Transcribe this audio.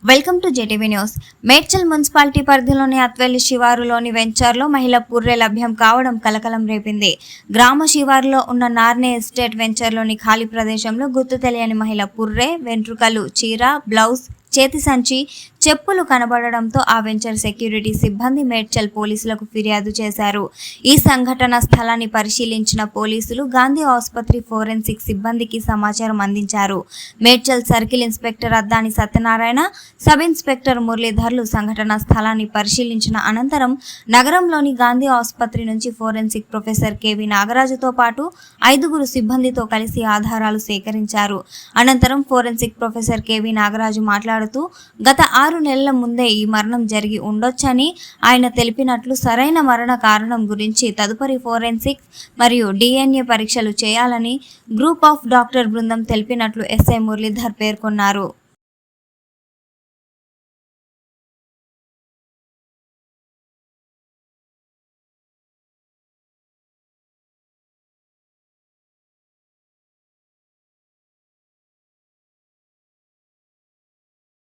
Welcome to JTV news. Medchal municipality పరిధిలోని అత్వెల్లి శివారులోని వెంచర్లో మహిళ పుర్రె లభ్యం కావడం కలకలం రేపింది. గ్రామ శివారులో ఉన్న నార్నే ఎస్టేట్ వెంచర్లోని ఖాళీ ప్రదేశంలో గుర్తు తెలియని మహిళ పుర్రె, వెంట్రుకలు, చీర, బ్లౌజ్, చేతి సంచి, చెప్పులు కనబడడంతో ఆ వెంచర్ సెక్యూరిటీ సిబ్బంది మేడ్చల్ పోలీసులకు ఫిర్యాదు చేశారు. ఈ సంఘటన స్థలాన్ని పరిశీలించిన పోలీసులు గాంధీ ఆసుపత్రి ఫోరెన్సిక్ సిబ్బందికి సమాచారం అందించారు. Medchal circle inspector Addani Satyanarayana, sub inspector మురళీధర్లు సంఘటన స్థలాన్ని పరిశీలించిన అనంతరం నగరంలోని గాంధీ ఆసుపత్రి నుంచి ఫోరెన్సిక్ ప్రొఫెసర్ కేవి నాగరాజుతో పాటు 5 సిబ్బందితో కలిసి ఆధారాలు సేకరించారు. అనంతరం ఫోరెన్సిక్ ప్రొఫెసర్ కేవి నాగరాజు మాట్లాడుతూ గత 6 నెలల ముందే ఈ మరణం జరిగి ఉండొచ్చని ఆయన తెలిపినట్లు, సరైన మరణ కారణం గురించి తదుపరి ఫోరెన్సిక్ మరియు DNA పరీక్షలు చేయాలని గ్రూప్ ఆఫ్ డాక్టర్ బృందం తెలిపినట్లు ఎస్ఐ మురళీధర్ పేర్కొన్నారు.